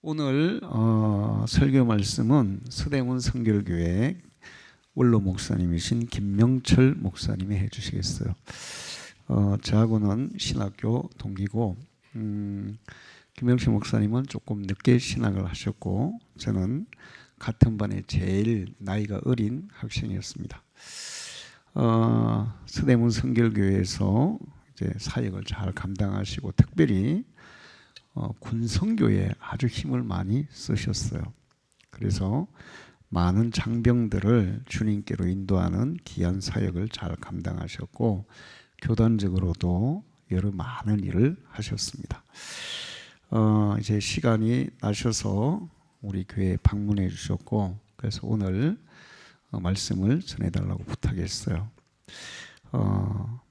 오늘 설교 말씀은 서대문 성결교회 원로 목사님이신 김명철 목사님이 해주시겠어요. 저하고는 신학교 동기고 김명철 목사님은 조금 늦게 신학을 하셨고 저는 같은 반에 제일 나이가 어린 학생이었습니다. 서대문 성결교회에서 이제 사역을 잘 감당하시고 특별히 군성교에 아주 힘을 많이 쓰셨어요. 그래서 많은 장병들을 주님께로 인도하는 귀한 사역을 잘 감당하셨고 교단적으로도 여러 많은 일을 하셨습니다. 이제 시간이 나셔서 우리 교회에 방문해 주셨고 그래서 오늘 말씀을 전해달라고 부탁했어요.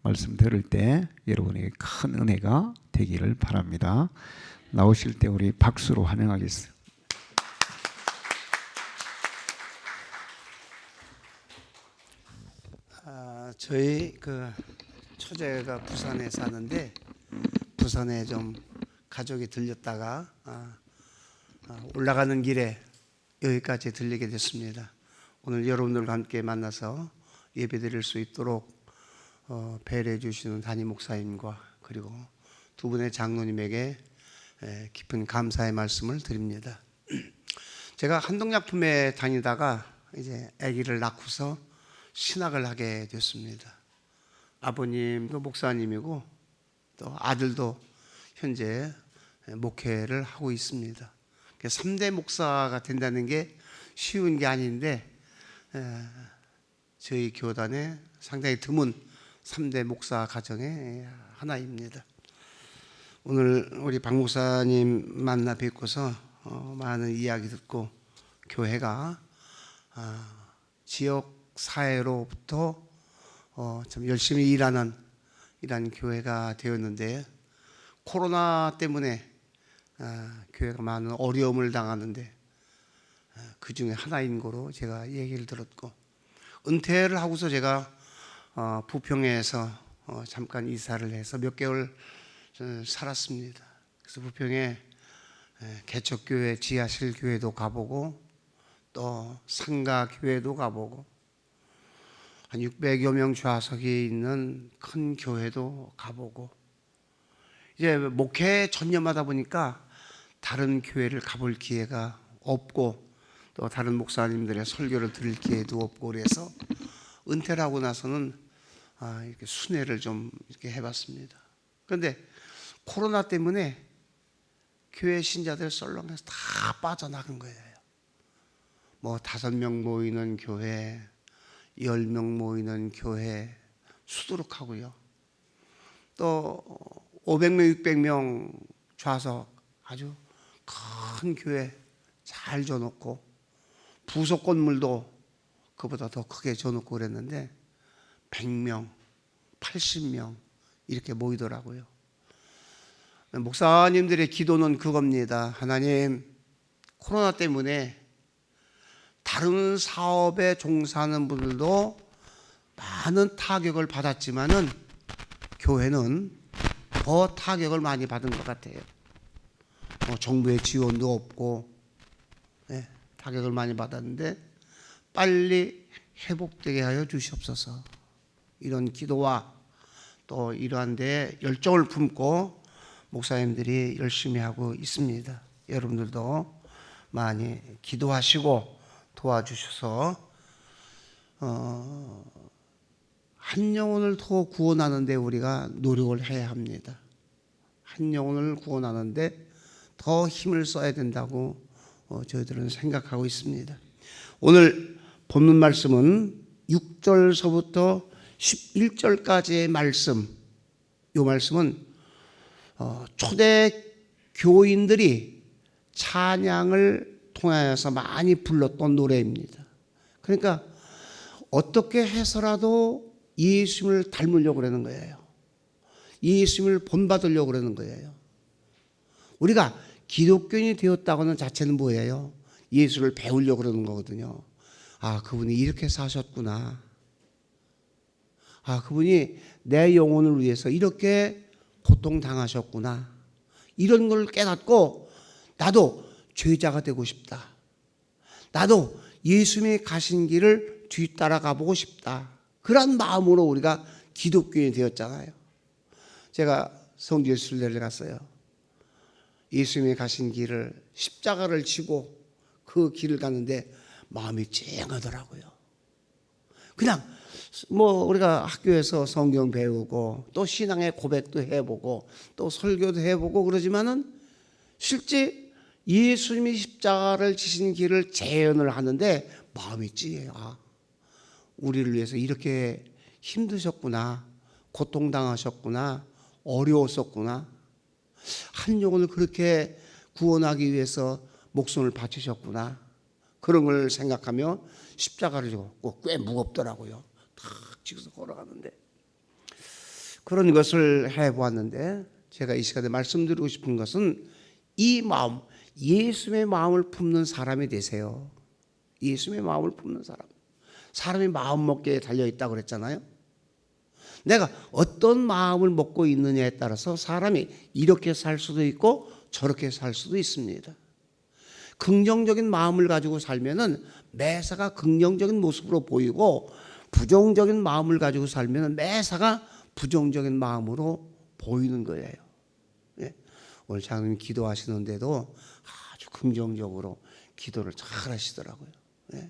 말씀 들을 때 여러분에게 큰 은혜가 되기를 바랍니다. 나오실 때 우리 박수로 환영하겠습니다. 저희 처제가 부산에 사는데 부산에 좀 가족이 들렸다가 올라가는 길에 여기까지 들리게 됐습니다. 오늘 여러분들과 함께 만나서 예배드릴 수 있도록 배려해 주시는 담임 목사님과 그리고 두 분의 장로님에게 깊은 감사의 말씀을 드립니다. 제가 한동약품에 다니다가 이제 아기를 낳고서 신학을 하게 됐습니다. 아버님도 목사님이고 또 아들도 현재 목회를 하고 있습니다. 3대 목사가 된다는 게 쉬운 게 아닌데 저희 교단에 상당히 드문 3대 목사 가정의 하나입니다. 오늘 우리 박 목사님 만나 뵙고서 많은 이야기 듣고 교회가 지역 사회로부터 참 열심히 일하는 이런 교회가 되었는데 코로나 때문에 교회가 많은 어려움을 당하는데 그 중에 하나인 거로 제가 얘기를 들었고 은퇴를 하고서 제가 부평에서 잠깐 이사를 해서 몇 개월 살았습니다. 그래서 부평에 개척교회 지하실교회도 가보고 또 상가교회도 가보고 한 600여 명 좌석이 있는 큰 교회도 가보고 이제 목회 전념하다 보니까 다른 교회를 가볼 기회가 없고 또 다른 목사님들의 설교를 들을 기회도 없고 그래서 은퇴를 하고 나서는 이렇게 순회를 좀 이렇게 해봤습니다. 그런데 코로나 때문에 교회 신자들 썰렁해서 다 빠져나간 거예요. 뭐 5명 모이는 교회, 10명 모이는 교회 수두룩하고요. 또 500명, 600명 좌석 아주 큰 교회 잘 줘놓고 부속 건물도 그보다 더 크게 줘놓고 그랬는데 100명, 80명 이렇게 모이더라고요. 목사님들의 기도는 그겁니다. 하나님, 코로나 때문에 다른 사업에 종사하는 분들도 많은 타격을 받았지만은 교회는 더 타격을 많이 받은 것 같아요. 정부의 지원도 없고 타격을 많이 받았는데 빨리 회복되게 하여 주시옵소서. 이런 기도와 또 이러한 데에 열정을 품고 목사님들이 열심히 하고 있습니다. 여러분들도 많이 기도하시고 도와주셔서 한 영혼을 더 구원하는데 우리가 노력을 해야 합니다. 한 영혼을 구원하는데 더 힘을 써야 된다고 저희들은 생각하고 있습니다. 오늘 본문 말씀은 6절서부터 11절까지의 말씀, 이 말씀은 초대 교인들이 찬양을 통하여서 많이 불렀던 노래입니다. 그러니까 어떻게 해서라도 예수님을 닮으려고 그러는 거예요. 예수님을 본받으려고 그러는 거예요. 우리가 기독교인이 되었다고는 자체는 뭐예요? 예수를 배우려고 그러는 거거든요. 그분이 이렇게 사셨구나. 그분이 내 영혼을 위해서 이렇게 고통당하셨구나. 이런 걸 깨닫고 나도 죄자가 되고 싶다. 나도 예수님이 가신 길을 뒤따라가 보고 싶다. 그런 마음으로 우리가 기독교인이 되었잖아요. 제가 성지에 순례를 갔어요. 예수님이 가신 길을 십자가를 지고 그 길을 가는데 마음이 찡하더라고요. 그냥 우리가 학교에서 성경 배우고 또 신앙의 고백도 해보고 또 설교도 해보고 그러지만은 실제 예수님이 십자가를 지신 길을 재현을 하는데 마음이 찡해요. 아, 우리를 위해서 이렇게 힘드셨구나, 고통당하셨구나, 어려웠었구나, 한 영혼을 그렇게 구원하기 위해서 목숨을 바치셨구나, 그런 걸 생각하며 십자가를 지고 꽤 무겁더라고요. 탁 지고서 걸어가는데 그런 것을 해보았는데 제가 이 시간에 말씀드리고 싶은 것은 이 마음, 예수님의 마음을 품는 사람이 되세요. 예수님의 마음을 품는 사람. 사람이 마음 먹기에 달려있다고 그랬잖아요. 내가 어떤 마음을 먹고 있느냐에 따라서 사람이 이렇게 살 수도 있고 저렇게 살 수도 있습니다. 긍정적인 마음을 가지고 살면은 매사가 긍정적인 모습으로 보이고, 부정적인 마음을 가지고 살면은 매사가 부정적인 마음으로 보이는 거예요. 예. 오늘 장로님 기도하시는데도 아주 긍정적으로 기도를 잘 하시더라고요. 예.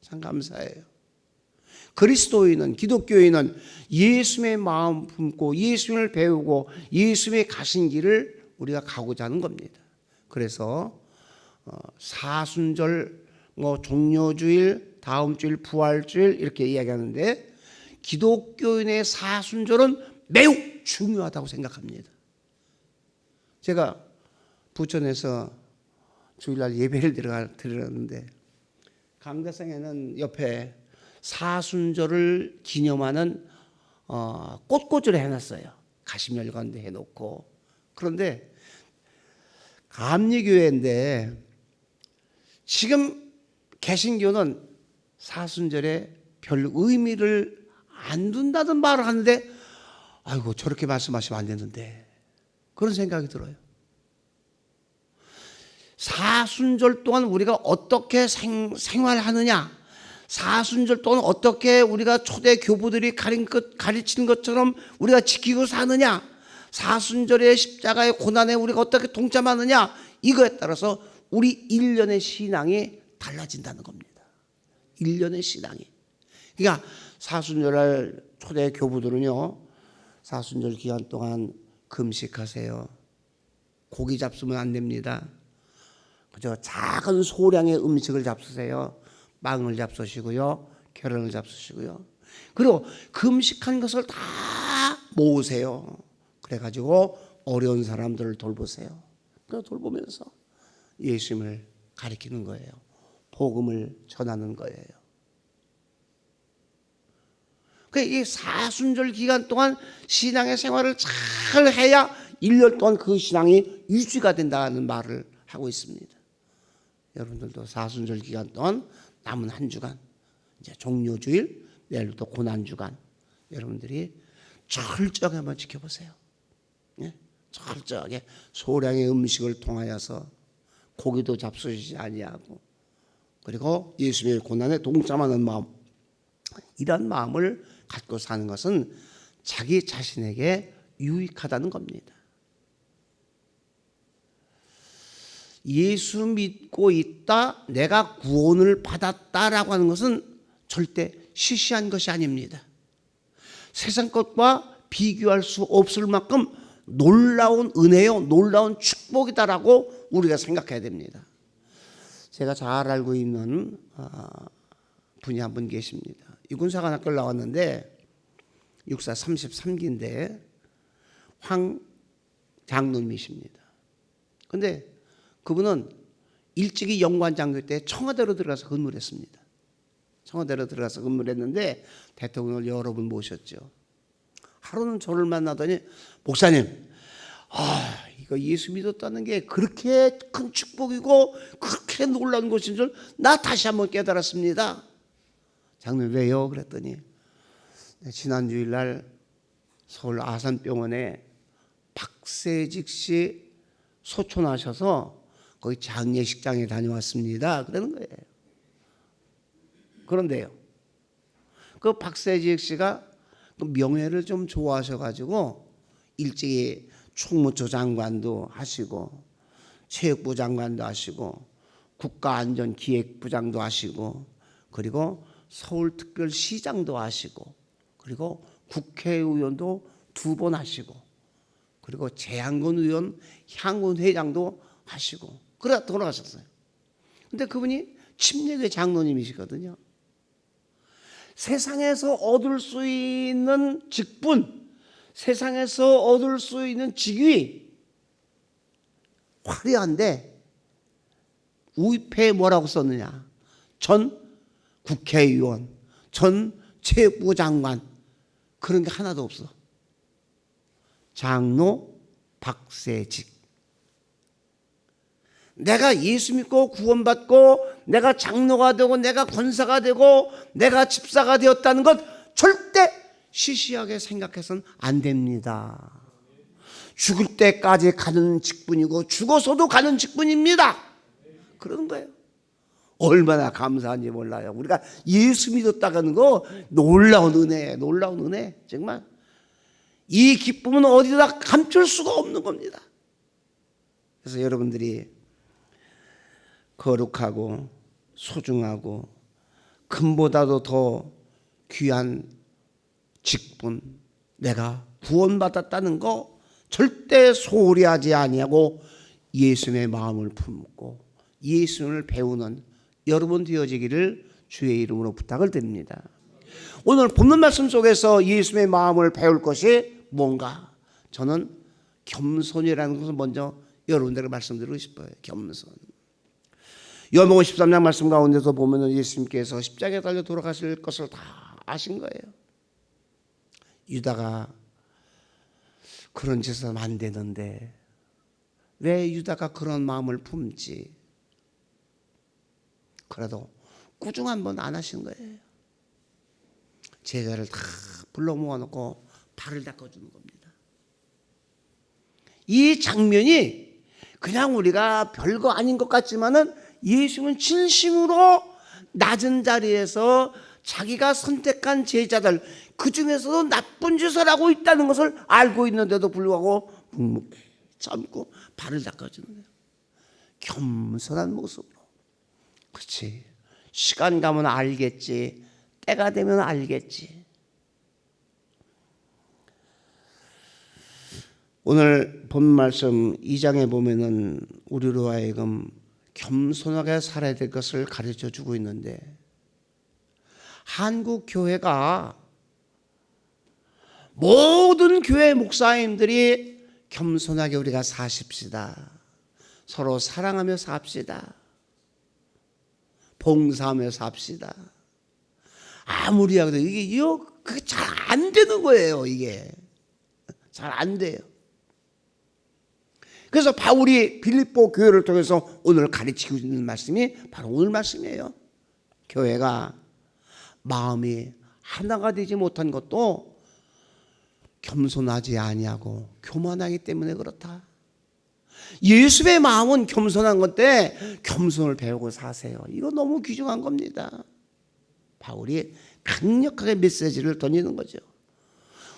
참 감사해요. 그리스도인은, 기독교인은 예수님의 마음 품고 예수님을 배우고 예수님의 가신 길을 우리가 가고자 하는 겁니다. 그래서 사순절, 종료주일, 다음 주일, 부활주일 이렇게 이야기하는데 기독교인의 사순절은 매우 중요하다고 생각합니다. 제가 부천에서 주일날 예배를 드렸는데 강대상에는 옆에 사순절을 기념하는 꽃꽂이를 해놨어요. 가시멸관도 해놓고. 그런데 감리교회인데 지금 개신교는 사순절에 별 의미를 안 둔다는 말을 하는데 아이고 저렇게 말씀하시면 안 되는데 그런 생각이 들어요. 사순절 동안 우리가 어떻게 생활하느냐, 사순절 동안 어떻게 우리가 초대 교부들이 가르치는 것처럼 우리가 지키고 사느냐, 사순절의 십자가의 고난에 우리가 어떻게 동참하느냐, 이거에 따라서 우리 1년의 신앙이 달라진다는 겁니다. 1년의 신앙이. 그러니까 사순절날 초대 교부들은요, 사순절 기간 동안 금식하세요. 고기 잡수면 안 됩니다. 그저 작은 소량의 음식을 잡수세요. 빵을 잡수시고요, 계란을 잡수시고요. 그리고 금식한 것을 다 모으세요. 그래가지고 어려운 사람들을 돌보세요. 그 돌보면서 예수님을 가리키는 거예요. 복음을 전하는 거예요. 이 사순절 기간 동안 신앙의 생활을 잘 해야 1년 동안 그 신앙이 유지가 된다는 말을 하고 있습니다. 여러분들도 사순절 기간 동안 남은 한 주간, 이제 종료주일, 내일부터 고난주간, 여러분들이 철저하게 한번 지켜보세요. 예? 철저하게 소량의 음식을 통하여서 고기도 잡수시지 아니하고, 그리고 예수님의 고난에 동참하는 마음, 이런 마음을 갖고 사는 것은 자기 자신에게 유익하다는 겁니다. 예수 믿고 있다, 내가 구원을 받았다라고 하는 것은 절대 시시한 것이 아닙니다. 세상 것과 비교할 수 없을 만큼 놀라운 은혜요, 놀라운 축복이다라고 우리가 생각해야 됩니다. 제가 잘 알고 있는 분이 한 분 계십니다. 육군사관학교를 나왔는데 육사 33기인데 황 장로님이십니다. 그런데 그분은 일찍이 영관장교 때 청와대로 들어가서 근무를 했습니다. 청와대로 들어가서 근무를 했는데 대통령을 여러 번 모셨죠. 하루는 저를 만나더니 목사님, 이거 예수 믿었다는 게 그렇게 큰 축복이고 그렇게 놀라운 것인 줄 나 다시 한번 깨달았습니다. 장로님 왜요? 그랬더니 지난 주일날 서울 아산병원에 박세직 씨 소천하셔서 거기 장례식장에 다녀왔습니다. 그러는 거예요. 그런데요, 그 박세직 씨가 그 명예를 좀 좋아하셔가지고 일찍이 총무처 장관도 하시고 체육부 장관도 하시고 국가안전기획부장도 하시고 그리고 서울특별시장도 하시고 그리고 국회의원도 2번 하시고 그리고 재향군 의원 향군회장도 하시고 그러다 돌아가셨어요. 근데 그분이 침례교회 장로님이시거든요. 세상에서 얻을 수 있는 직분, 세상에서 얻을 수 있는 직위 화려한데 우입에 뭐라고 썼느냐? 전 국회의원, 전 체육부 장관 그런 게 하나도 없어. 장로 박세직. 내가 예수 믿고 구원받고 내가 장로가 되고 내가 권사가 되고 내가 집사가 되었다는 것 절대 시시하게 생각해서는 안 됩니다. 죽을 때까지 가는 직분이고 죽어서도 가는 직분입니다. 그런 거예요. 얼마나 감사한지 몰라요. 우리가 예수 믿었다가는 거 놀라운 은혜예요. 놀라운 은혜. 정말 이 기쁨은 어디다 감출 수가 없는 겁니다. 그래서 여러분들이 거룩하고 소중하고 금보다도 더 귀한 직분, 내가 구원받았다는 거 절대 소홀히 하지 아니하고 예수님의 마음을 품고 예수님을 배우는 여러분 되어지기를 주의 이름으로 부탁을 드립니다. 오늘 본문 말씀 속에서 예수님의 마음을 배울 것이 뭔가? 저는 겸손이라는 것을 먼저 여러분들에게 말씀드리고 싶어요. 겸손. 요한복음 13장 말씀 가운데서 보면 예수님께서 십자가에 달려 돌아가실 것을 다 아신 거예요. 유다가 그런 짓을 하면 안 되는데 왜 유다가 그런 마음을 품지? 그래도 꾸중 한번 안 하신 거예요. 제자를 다 불러 모아놓고 발을 닦아주는 겁니다. 이 장면이 그냥 우리가 별거 아닌 것 같지만은 예수는 진심으로 낮은 자리에서 자기가 선택한 제자들 그 중에서도 나쁜 짓을 하고 있다는 것을 알고 있는데도 불구하고 묵묵히 참고 발을 닦아주는 거예요. 겸손한 모습으로. 그렇지. 시간 가면 알겠지. 때가 되면 알겠지. 오늘 본 말씀 2장에 보면은 우리로 하여금 겸손하게 살아야 될 것을 가르쳐 주고 있는데 한국 교회가 모든 교회 목사님들이 겸손하게 우리가 사십시다. 서로 사랑하며 삽시다. 봉사하며 삽시다. 아무리 하도 이게 그게 잘 안 되는 거예요. 이게 잘 안 돼요. 그래서 바울이 빌립보 교회를 통해서 오늘 가르치고 있는 말씀이 바로 오늘 말씀이에요. 교회가 마음이 하나가 되지 못한 것도 겸손하지 아니하고 교만하기 때문에 그렇다. 예수의 마음은 겸손한 건데 겸손을 배우고 사세요. 이거 너무 귀중한 겁니다. 바울이 강력하게 메시지를 던지는 거죠.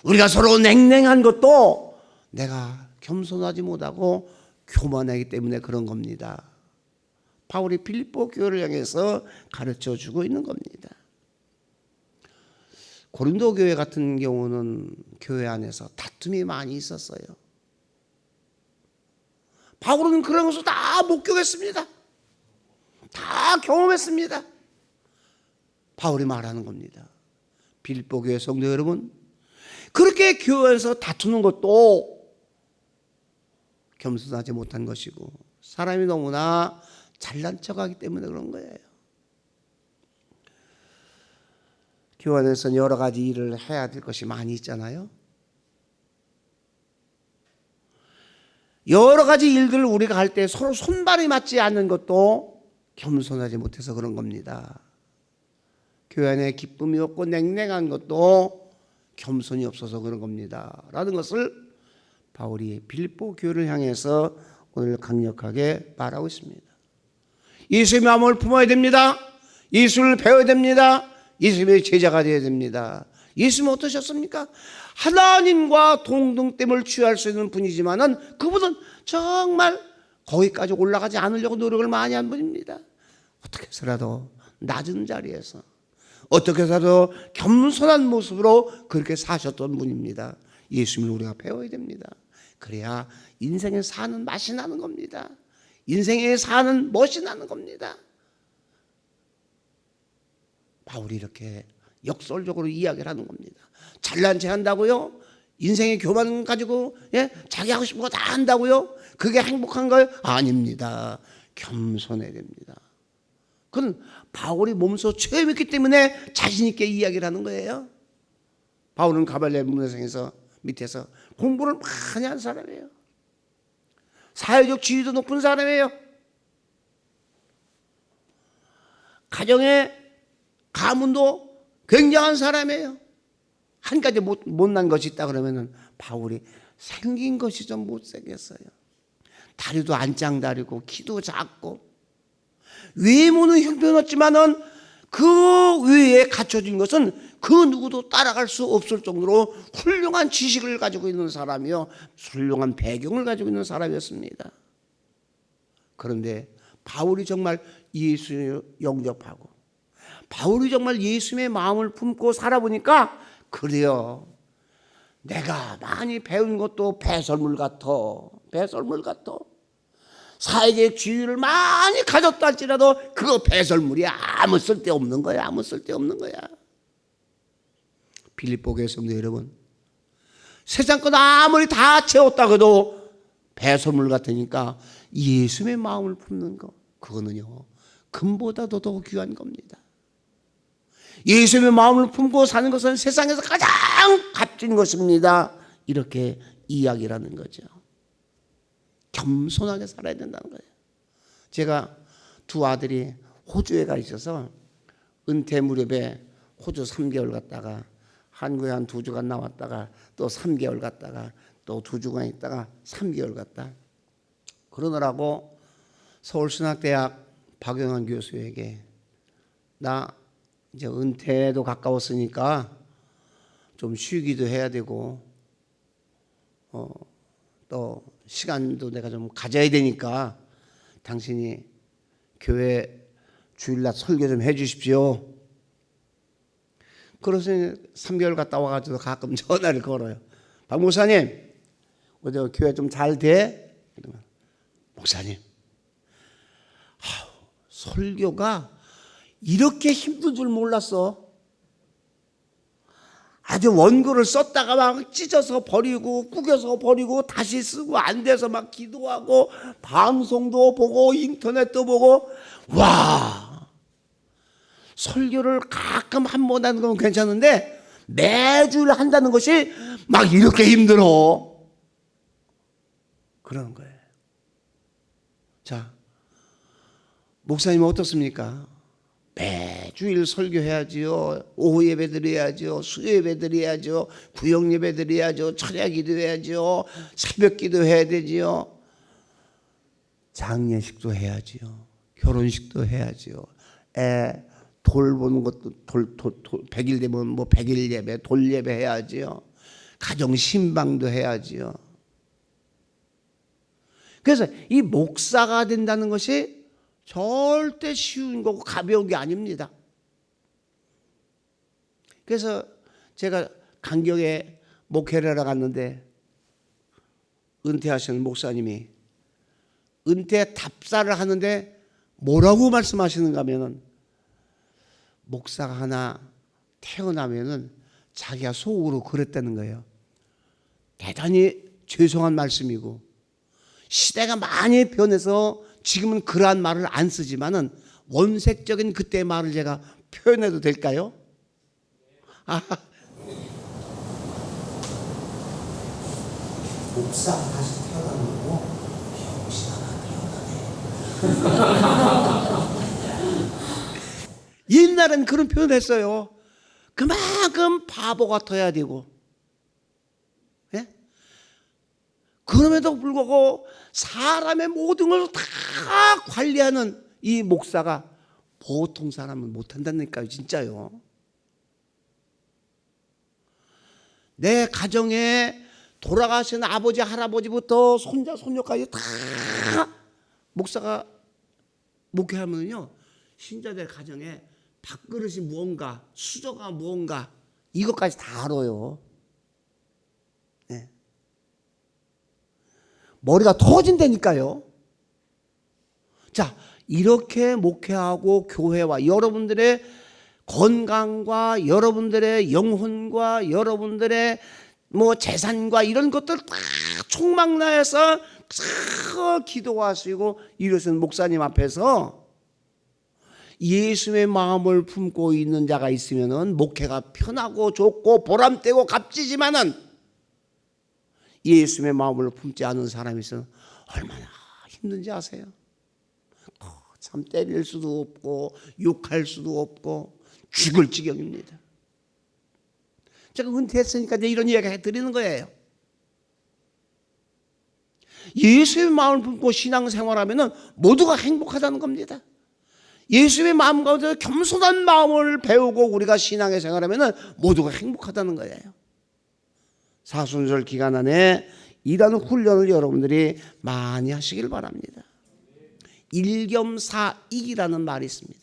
우리가 서로 냉랭한 것도 내가 겸손하지 못하고 교만하기 때문에 그런 겁니다. 바울이 빌립보 교회를 향해서 가르쳐 주고 있는 겁니다. 고린도 교회 같은 경우는 교회 안에서 다툼이 많이 있었어요. 바울은 그런 것을 다 목격했습니다. 다 경험했습니다. 바울이 말하는 겁니다. 빌립보 교회 성도 여러분, 그렇게 교회에서 다투는 것도 겸손하지 못한 것이고 사람이 너무나 잘난 척하기 때문에 그런 거예요. 교회 안에서는 여러 가지 일을 해야 될 것이 많이 있잖아요. 여러 가지 일들을 우리가 할 때 서로 손발이 맞지 않는 것도 겸손하지 못해서 그런 겁니다. 교회 안에 기쁨이 없고 냉랭한 것도 겸손이 없어서 그런 겁니다. 라는 것을 바울이 빌립보 교회를 향해서 오늘 강력하게 말하고 있습니다. 예수의 마음을 품어야 됩니다. 예수를 배워야 됩니다. 예수의 제자가 되어야 됩니다. 예수는 어떠셨습니까? 하나님과 동등됨을 취할 수 있는 분이지만은 그분은 정말 거기까지 올라가지 않으려고 노력을 많이 한 분입니다. 어떻게 해서라도 낮은 자리에서 어떻게 해서라도 겸손한 모습으로 그렇게 사셨던 분입니다. 예수님을 우리가 배워야 됩니다. 그래야 인생에 사는 맛이 나는 겁니다. 인생에 사는 멋이 나는 겁니다. 바울이 이렇게 역설적으로 이야기를 하는 겁니다. 잘난 체 한다고요? 인생의 교만 가지고 자기 하고 싶은 거 다 한다고요? 그게 행복한가요? 아닙니다. 겸손해야 됩니다. 그건 바울이 몸소 체험했기 때문에 자신 있게 이야기를 하는 거예요. 바울은 가발리아 문화생에서 밑에서 공부를 많이 한 사람이에요. 사회적 지위도 높은 사람이에요. 가정의 가문도 굉장한 사람이에요. 한 가지 못난 것이 있다 그러면은 바울이 생긴 것이 좀 못생겼어요. 다리도 안짱다리고 키도 작고 외모는 형편없지만은 그 외에 갖춰진 것은 그 누구도 따라갈 수 없을 정도로 훌륭한 지식을 가지고 있는 사람이요, 훌륭한 배경을 가지고 있는 사람이었습니다. 그런데 바울이 정말 예수를 영접하고 바울이 정말 예수님의 마음을 품고 살아보니까 그래요, 내가 많이 배운 것도 배설물 같아. 배설물 같아. 사회적 지위를 많이 가졌다 할지라도 그거 배설물이 아무 쓸데없는 거야. 아무 쓸데없는 거야. 빌립보 교회 성도 여러분, 세상 것 아무리 다 채웠다 해도 배설물 같으니까 예수님의 마음을 품는 거, 그거는요 금보다도 더 귀한 겁니다. 예수님의 마음을 품고 사는 것은 세상에서 가장 값진 것입니다. 이렇게 이야기를 하는 거죠. 겸손하게 살아야 된다는 거예요. 제가 두 아들이 호주에 가 있어서 은퇴 무렵에 호주 3개월 갔다가 한국에 한 2주간 나왔다가 또 3개월 갔다가 또 2주간 있다가 3개월 갔다. 그러느라고 서울신학대학 박영환 교수에게 나 이제 은퇴도 가까웠으니까 좀 쉬기도 해야 되고 또 시간도 내가 좀 가져야 되니까 당신이 교회 주일날 설교 좀 해 주십시오. 그래서 3개월 갔다 와가지고 가끔 전화를 걸어요. 박 목사님, 어제 교회 좀 잘 돼? 그러면 목사님, 설교가 이렇게 힘든 줄 몰랐어. 아주 원고를 썼다가 막 찢어서 버리고 구겨서 버리고 다시 쓰고 안 돼서 막 기도하고 방송도 보고 인터넷도 보고, 와, 설교를 가끔 한 번 하는 건 괜찮은데 매주일 한다는 것이 막 이렇게 힘들어. 그러는 거예요. 자, 목사님은 어떻습니까? 매주일 설교해야지요. 오후 예배 드려야죠. 수요 예배 드려야죠. 구역 예배 드려야죠. 철야 기도해야죠. 새벽 기도해야 되지요. 장례식도 해야지요. 결혼식도 해야지요. 애 돌보는 것도 100일 되면 뭐 100일 예배, 돌 예배 해야지요. 가정 신방도 해야지요. 그래서 이 목사가 된다는 것이 절대 쉬운 거고 가벼운 게 아닙니다. 그래서 제가 강경에 목회를 하러 갔는데 은퇴하시는 목사님이 은퇴 답사를 하는데 뭐라고 말씀하시는가 하면은 목사가 하나 태어나면은 자기가 속으로 그랬다는 거예요. 대단히 죄송한 말씀이고 시대가 많이 변해서 지금은 그러한 말을 안 쓰지만은 원색적인 그때의 말을 제가 표현해도 될까요? 목사가 다시 태어나는 거고 병신 하나 태어나네. 옛날엔 그런 표현을 했어요. 그만큼 바보 같아야 되고, 예? 그럼에도 불구하고 사람의 모든 걸 다 관리하는 이 목사가 보통 사람은 못한다니까요. 진짜요. 내 가정에 돌아가신 아버지 할아버지부터 손자 손녀까지 다 목사가 목회하면요, 신자들 가정에 밥그릇이 무언가, 수저가 무언가, 이것까지 다 알아요. 네. 머리가 터진다니까요. 자, 이렇게 목회하고 교회와 여러분들의 건강과 여러분들의 영혼과 여러분들의 뭐 재산과 이런 것들 다 총망라해서 다 기도하시고 이러신 목사님 앞에서 예수의 마음을 품고 있는 자가 있으면은 목회가 편하고 좋고 보람되고 값지지만은 예수의 마음을 품지 않은 사람이 있으면 얼마나 힘든지 아세요? 참 때릴 수도 없고 욕할 수도 없고 죽을 지경입니다. 제가 은퇴했으니까 이제 이런 이야기 해드리는 거예요. 예수의 마음을 품고 신앙생활하면 모두가 행복하다는 겁니다. 예수의 마음 가운데 겸손한 마음을 배우고 우리가 신앙의 생활하면 모두가 행복하다는 거예요. 사순절 기간 안에 이런 훈련을 여러분들이 많이 하시길 바랍니다. 일겸사익이라는 말이 있습니다.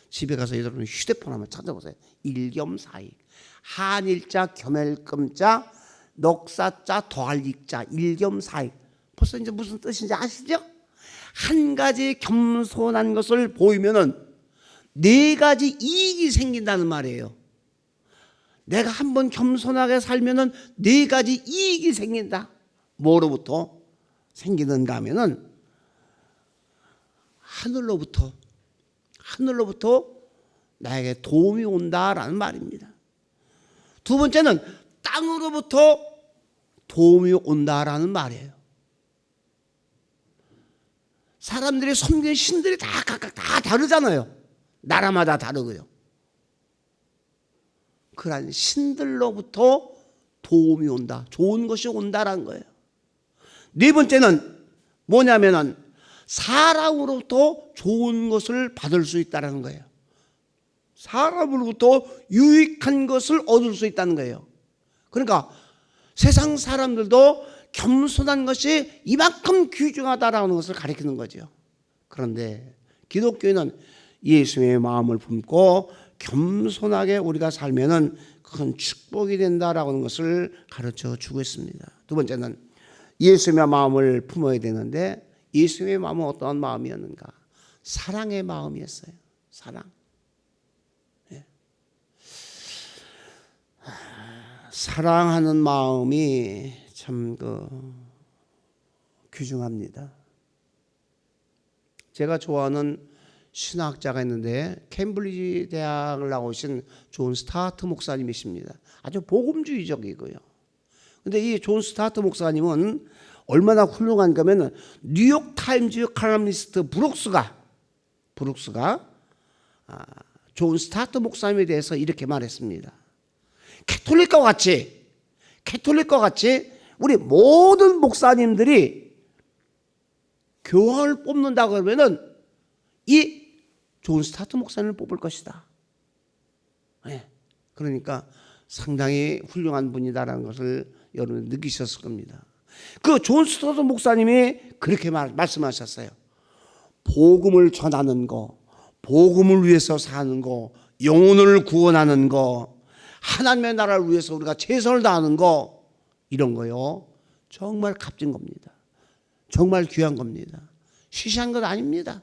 집에 가서 여러분 휴대폰 한번 찾아보세요. 일겸사익. 한일자, 겸헬금자, 넉사자, 더할익자, 일겸사익. 벌써 이제 무슨 뜻인지 아시죠? 한 가지 겸손한 것을 보이면은 네 가지 이익이 생긴다는 말이에요. 내가 한번 겸손하게 살면은 네 가지 이익이 생긴다. 뭐로부터 생기는가 하면은 하늘로부터 나에게 도움이 온다라는 말입니다. 두 번째는 땅으로부터 도움이 온다라는 말이에요. 사람들이 섬기는 신들이 다 각각 다 다르잖아요. 나라마다 다르고요. 그러한 신들로부터 도움이 온다. 좋은 것이 온다라는 거예요. 네 번째는 뭐냐면은 사람으로부터 좋은 것을 받을 수 있다는 거예요. 사람으로부터 유익한 것을 얻을 수 있다는 거예요. 그러니까 세상 사람들도 겸손한 것이 이만큼 귀중하다라는 것을 가리키는 거죠. 그런데 기독교인은 예수의 마음을 품고 겸손하게 우리가 살면은 큰 축복이 된다라고 하는 것을 가르쳐 주고 있습니다. 두 번째는 예수의 마음을 품어야 되는데 예수의 마음은 어떠한 마음이었는가? 사랑의 마음이었어요. 사랑. 예. 사랑하는 마음이 참 귀중합니다. 제가 좋아하는 신학자가 있는데 캠브리지 대학을 나오신 존 스타트 목사님이십니다. 아주 복음주의적이고요. 근데 이 존 스타트 목사님은 얼마나 훌륭한가 하면 뉴욕 타임즈 칼럼니스트 브룩스가 존 스타트 목사님에 대해서 이렇게 말했습니다. 캐톨릭과 같이 우리 모든 목사님들이 교황을 뽑는다 그러면은 이 존 스타트 목사님을 뽑을 것이다. 네. 그러니까 상당히 훌륭한 분이다라는 것을 여러분 느끼셨을 겁니다. 그 존 스타트 목사님이 그렇게 말씀하셨어요. 복음을 전하는 거, 복음을 위해서 사는 거, 영혼을 구원하는 거, 하나님의 나라를 위해서 우리가 최선을 다하는 거, 이런 거요. 정말 값진 겁니다. 정말 귀한 겁니다. 시시한 것 아닙니다.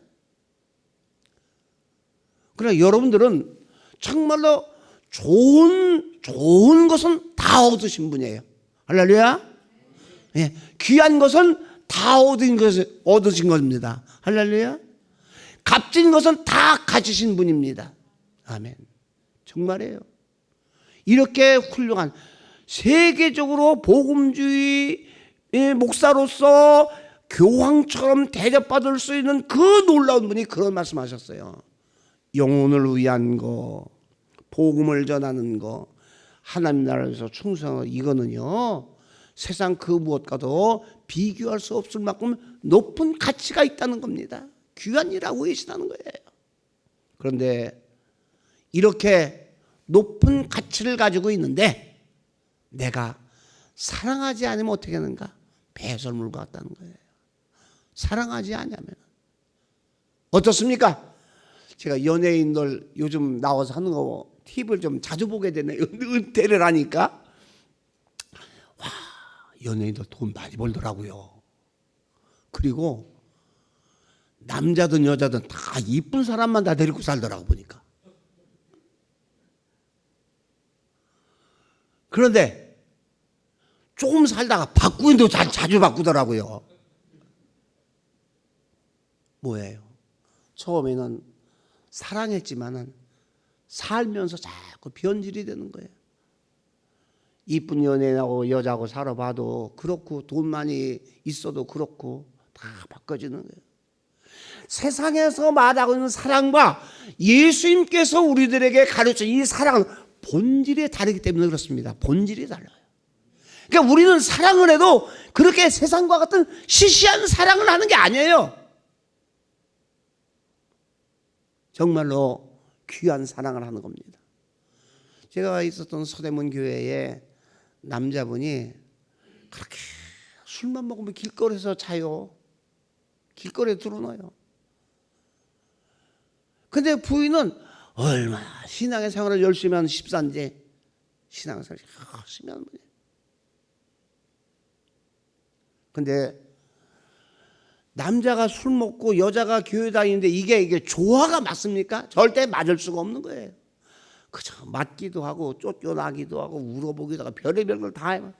그러나 여러분들은 정말로 좋은 것은 다 얻으신 분이에요. 할렐루야. 예, 귀한 것은 다 얻으신 겁니다. 할렐루야. 값진 것은 다 가지신 분입니다. 아멘. 정말이에요. 이렇게 훌륭한 세계적으로 복음주의 목사로서 교황처럼 대접받을 수 있는 그 놀라운 분이 그런 말씀하셨어요. 영혼을 위한 거, 복음을 전하는 거, 하나님 나라에서 충성하는 이거는요 세상 그 무엇과도 비교할 수 없을 만큼 높은 가치가 있다는 겁니다. 귀한이라고 계시다는 거예요. 그런데 이렇게 높은 가치를 가지고 있는데 내가 사랑하지 않으면 어떻게 하는가? 배설물과 같다는 거예요. 사랑하지 않으면 어떻습니까? 제가 연예인들 요즘 나와서 하는 거 팁을 좀 자주 보게 되네요. 은퇴를 하니까 와, 연예인들 돈 많이 벌더라고요. 그리고 남자든 여자든 다 이쁜 사람만 다 데리고 살더라고 보니까. 그런데 조금 살다가 바꾸기도 자주 바꾸더라고요. 뭐예요? 처음에는 사랑했지만은 살면서 자꾸 변질이 되는 거예요. 이쁜 연예인하고 여자하고 살아봐도 그렇고 돈 많이 있어도 그렇고 다 바꿔지는 거예요. 세상에서 말하고 있는 사랑과 예수님께서 우리들에게 가르쳐 이 사랑은 본질이 다르기 때문에 그렇습니다. 본질이 달라요. 그러니까 우리는 사랑을 해도 그렇게 세상과 같은 시시한 사랑을 하는 게 아니에요. 정말로 귀한 사랑을 하는 겁니다. 제가 있었던 서대문 교회에 남자분이 그렇게 술만 먹으면 길거리에서 자요. 길거리에 드러나요. 근데 부인은 얼마나 신앙의 생활을 열심히 하는 집사인지 신앙생활을 열심히 하는 분이에요. 근데 남자가 술 먹고 여자가 교회 다니는데 이게 조화가 맞습니까? 절대 맞을 수가 없는 거예요. 그저 맞기도 하고 쫓겨나기도 하고 울어보기도 하고 별의별 걸 다 해요.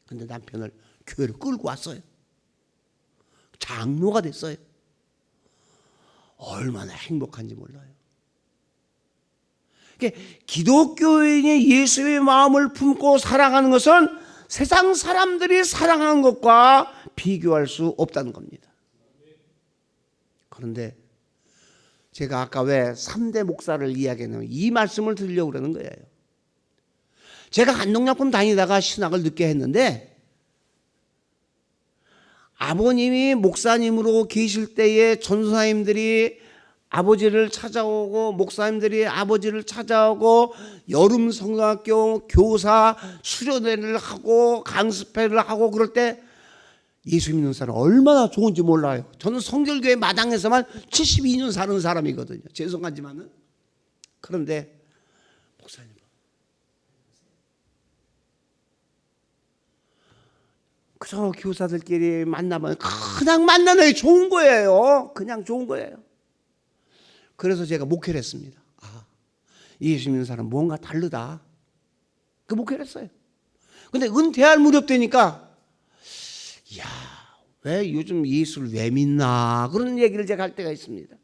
근데 남편을 교회를 끌고 왔어요. 장로가 됐어요. 얼마나 행복한지 몰라요. 그러니까 기독교인이 예수의 마음을 품고 사랑하는 것은 세상 사람들이 사랑하는 것과 비교할 수 없다는 겁니다. 그런데 제가 아까 왜 3대 목사를 이야기했냐면 이 말씀을 드리려고 그러는 거예요. 제가 한동약품 다니다가 신학을 늦게 했는데 아버님이 목사님으로 계실 때에 전도사님들이 아버지를 찾아오고 목사님들이 아버지를 찾아오고 여름 성경학교 교사 수련회를 하고 강습회를 하고 그럴 때 예수 믿는 사람 얼마나 좋은지 몰라요. 저는 성결교회 마당에서만 72년 사는 사람이거든요. 죄송하지만은. 그런데 목사님 그저 교사들끼리 만나면 그냥 만나는 게 좋은 거예요. 그냥 좋은 거예요. 그래서 제가 목회를 했습니다. 아, 예수 믿는 사람 뭔가 다르다. 그 목회를 했어요. 근데 은퇴할 무렵 되니까 야, 왜 요즘 예수를 왜 믿나 그런 얘기를 제가 할 때가 있습니다.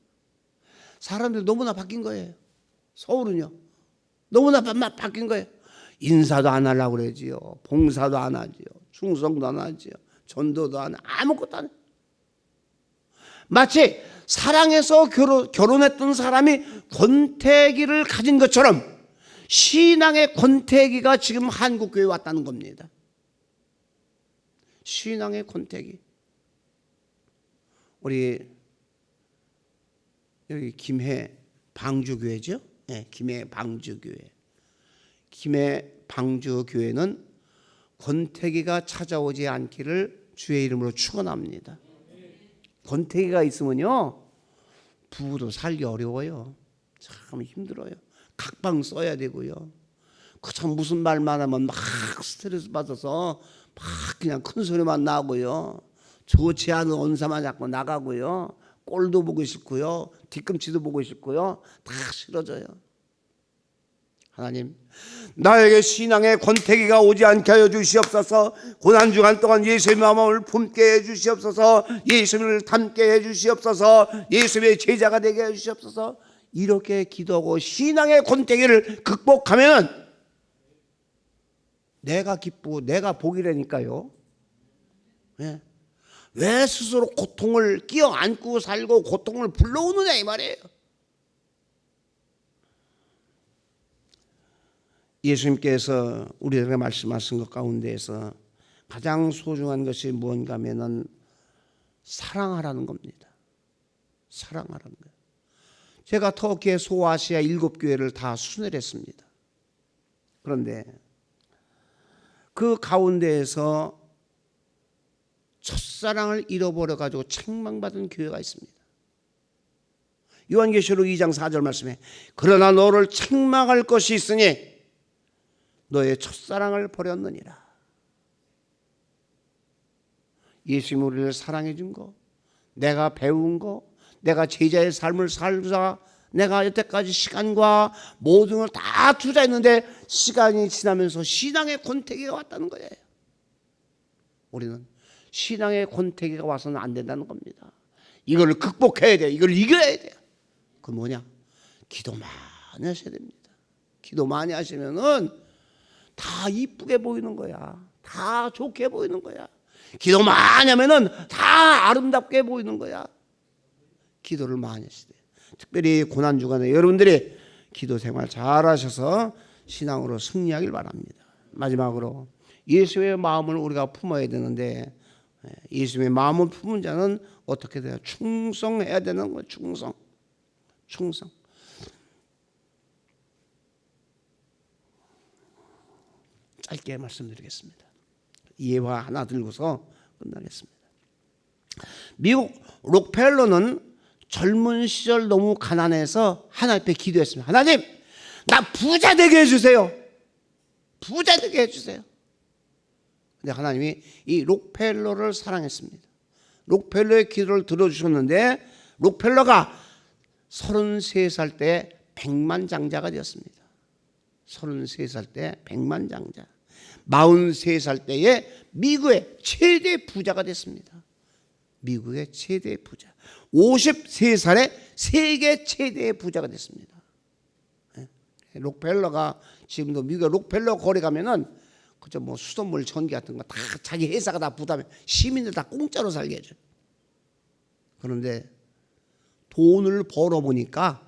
사람들이 너무나 바뀐 거예요. 서울은요. 너무나 바뀐 거예요. 인사도 안 하려고 그러지요. 봉사도 안 하지요. 충성도 안 하지요. 전도도 안 하고 아무것도 안 해요. 마치 사랑해서 결혼했던 사람이 권태기를 가진 것처럼 신앙의 권태기가 지금 한국교회에 왔다는 겁니다. 신앙의 권태기. 우리 여기 김해 방주교회죠? 네, 김해 방주교회. 김해 방주교회는 권태기가 찾아오지 않기를 주의 이름으로 축원합니다. 권태기가 있으면요 부부도 살기 어려워요. 참 힘들어요. 각방 써야 되고요. 그참 무슨 말만 하면 막 스트레스 받아서 막 그냥 큰 소리만 나고요. 좋지 않은 언사만 자꾸 나가고요. 꼴도 보고 싶고요. 뒤꿈치도 보고 싶고요. 다 싫어져요. 하나님, 나에게 신앙의 권태기가 오지 않게 하여 주시옵소서. 고난주간 동안 예수의 마음을 품게 해 주시옵소서. 예수님을 닮게 해 주시옵소서. 예수님의 제자가 되게 해 주시옵소서. 이렇게 기도하고 신앙의 권태기를 극복하면 내가 기쁘고 내가 복이라니까요. 네. 왜 스스로 고통을 끼어 안고 살고 고통을 불러오느냐 이 말이에요. 예수님께서 우리에게 말씀하신 것 가운데에서 가장 소중한 것이 뭔가 하면은 사랑하라는 겁니다. 사랑하라는 거예요. 제가 터키의 소아시아 7교회를 다 순회했습니다. 그런데 그 가운데에서 첫사랑을 잃어버려 가지고 책망받은 교회가 있습니다. 요한계시록 2장 4절 말씀에 그러나 너를 책망할 것이 있으니 너의 첫사랑을 버렸느니라. 예수님이 우리를 사랑해 준 거, 내가 배운 거, 내가 제자의 삶을 살자 내가 여태까지 시간과 모든 걸 다 투자했는데 시간이 지나면서 신앙의 권태기가 왔다는 거예요. 우리는 신앙의 권태기가 와서는 안 된다는 겁니다. 이걸 극복해야 돼요. 이걸 이겨야 돼요. 그 뭐냐? 기도 많이 하셔야 됩니다. 기도 많이 하시면은 다 이쁘게 보이는 거야. 다 좋게 보이는 거야. 기도 많이 하면은 다 아름답게 보이는 거야. 기도를 많이 하셔야 돼요. 특별히 고난 주간에 여러분들이 기도 생활 잘 하셔서 신앙으로 승리하길 바랍니다. 마지막으로 예수의 마음을 우리가 품어야 되는데 예수의 마음을 품은 자는 어떻게 돼요? 충성해야 되는 거예요. 충성. 짧게 말씀드리겠습니다. 예화 하나 들고서 끝나겠습니다. 미국 록펠러는 젊은 시절 너무 가난해서 하나님 앞에 기도했습니다. 하나님, 나 부자 되게 해주세요. 부자 되게 해주세요. 근데 하나님이 이 록펠러를 사랑했습니다. 록펠러의 기도를 들어주셨는데 록펠러가 33살 때 백만장자가 되었습니다. 33살 때 백만장자. 43살 때에 미국의 최대 부자가 됐습니다. 미국의 최대 부자. 53살에 세계 최대의 부자가 됐습니다. 록펠러가 지금도 미국의 록펠러 거리 가면은 그저 뭐 수돗물 전기 같은 거 다 자기 회사가 다 부담해. 시민들 다 공짜로 살게 해줘. 그런데 돈을 벌어 보니까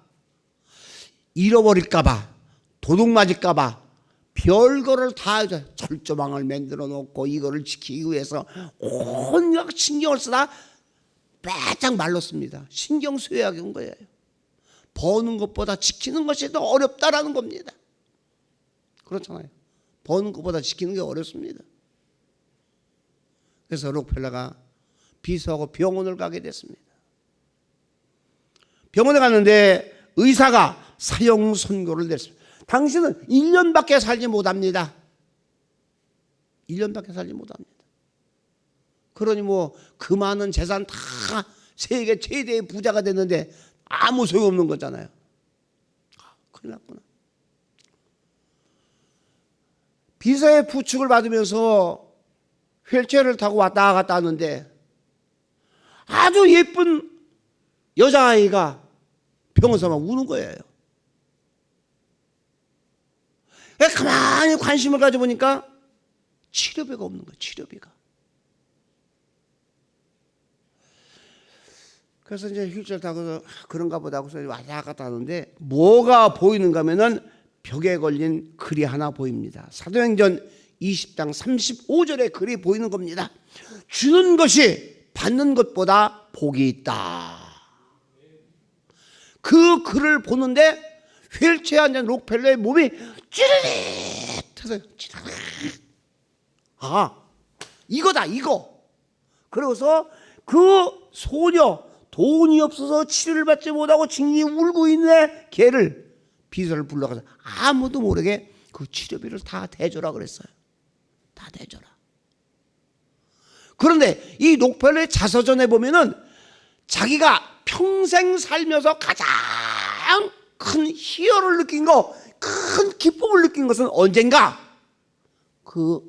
잃어버릴까봐, 도둑 맞을까봐 별거를 다 해줘. 철조망을 만들어 놓고 이거를 지키기 위해서 온갖 신경을 쓰다 바짝 말랐습니다. 신경 쇠약이 온 거예요. 버는 것보다 지키는 것이 더 어렵다라는 겁니다. 그렇잖아요. 버는 것보다 지키는 게 어렵습니다. 그래서 록펠러가 비서하고 병원을 가게 됐습니다. 병원에 갔는데 의사가 사형 선고를 냈습니다. 당신은 1년밖에 살지 못합니다. 1년밖에 살지 못합니다. 그러니 뭐 그 많은 재산 다 세계 최대의 부자가 됐는데 아무 소용없는 거잖아요. 큰일 났구나. 비서의 부축을 받으면서 휠체어를 타고 왔다 갔다 하는데 아주 예쁜 여자아이가 병원에서만 우는 거예요. 가만히 관심을 가져보니까 치료비가 없는 거예요. 치료비가. 그래서 이제 휠체어 타고 그런가 보다 하고서 왔다 갔다 하는데 뭐가 보이는가 하면은 벽에 걸린 글이 하나 보입니다. 사도행전 20장 35절에 글이 보이는 겁니다. 주는 것이 받는 것보다 복이 있다. 그 글을 보는데 휠체어에 앉은 록펠러의 몸이 찌릿해서 아, 이거다 이거. 그러고서 그 소녀 돈이 없어서 치료를 받지 못하고 징이 울고 있네 걔를 비서를 불러가서 아무도 모르게 그 치료비를 다 대줘라 그랬어요. 다 대줘라. 그런데 이 록펠러의 자서전에 보면은 자기가 평생 살면서 가장 큰 희열을 느낀 거, 큰 기쁨을 느낀 것은 언젠가 그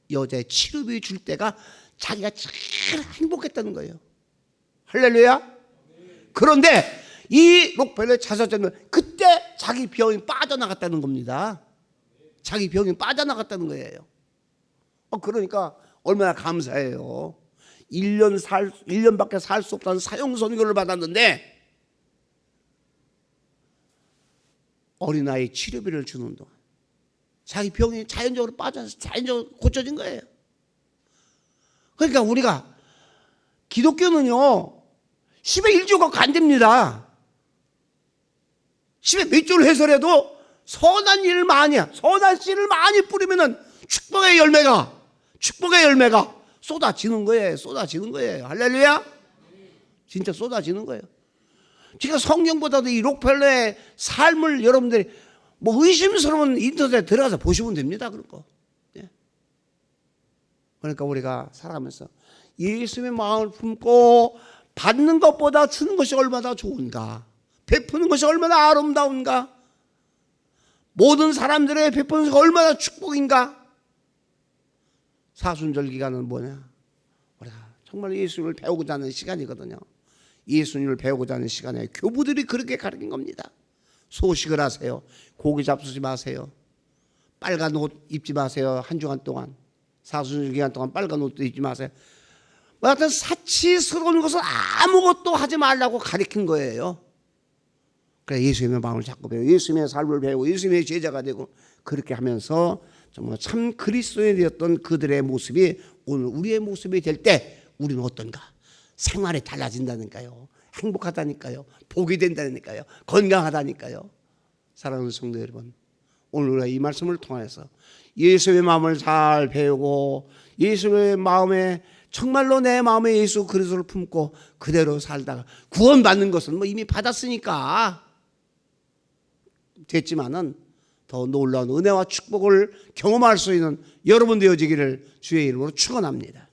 여자의 치료비 줄 때가 자기가 제일 행복했다는 거예요. 할렐루야. 그런데 이 록펠러의 자서전은 그때 자기 병이 빠져나갔다는 겁니다. 자기 병이 빠져나갔다는 거예요. 그러니까 얼마나 감사해요. 1년밖에 살 수 없다는 사형 선고를 받았는데 어린아이 치료비를 주는 동안 자기 병이 자연적으로 빠져서 자연적으로 고쳐진 거예요. 그러니까 우리가 기독교는요 10의 1조 갖고 안 됩니다. 10의 몇 조를 해설해도 선한 일을 많이 선한 씨를 많이 뿌리면은 축복의 열매가 쏟아지는 거예요. 쏟아지는 거예요. 할렐루야. 진짜 쏟아지는 거예요. 제가 성경보다도 이 록펠러의 삶을 여러분들이 뭐 의심스러운 인터넷에 들어가서 보시면 됩니다. 그런 거. 예. 그러니까 우리가 살아가면서 예수님의 마음을 품고 받는 것보다 주는 것이 얼마나 좋은가, 베푸는 것이 얼마나 아름다운가, 모든 사람들의 베푸는 것이 얼마나 축복인가. 사순절 기간은 뭐냐? 우리가 정말 예수님을 배우고자 하는 시간이거든요. 예수님을 배우고자 하는 시간에 교부들이 그렇게 가르친 겁니다. 소식을 하세요. 고기 잡수지 마세요. 빨간 옷 입지 마세요. 한 주간 동안 사순절 기간 동안 빨간 옷도 입지 마세요. 뭐 하여튼 사치스러운 것을 아무것도 하지 말라고 가르친 거예요. 그래 예수님의 마음을 잡고 배우고 예수님의 삶을 배우고 예수님의 제자가 되고 그렇게 하면서 정말 참 그리스도인이 되었던 그들의 모습이 오늘 우리의 모습이 될 때 우리는 어떤가? 생활이 달라진다니까요. 행복하다니까요. 복이 된다니까요. 건강하다니까요. 사랑하는 성도 여러분, 오늘 우리가 이 말씀을 통해서 예수의 마음을 잘 배우고 예수의 마음에 정말로 내 마음에 예수 그리스도를 품고 그대로 살다가 구원받는 것은 뭐 이미 받았으니까 됐지만은 더 놀라운 은혜와 축복을 경험할 수 있는 여러분 되어지기를 주의 이름으로 축원합니다.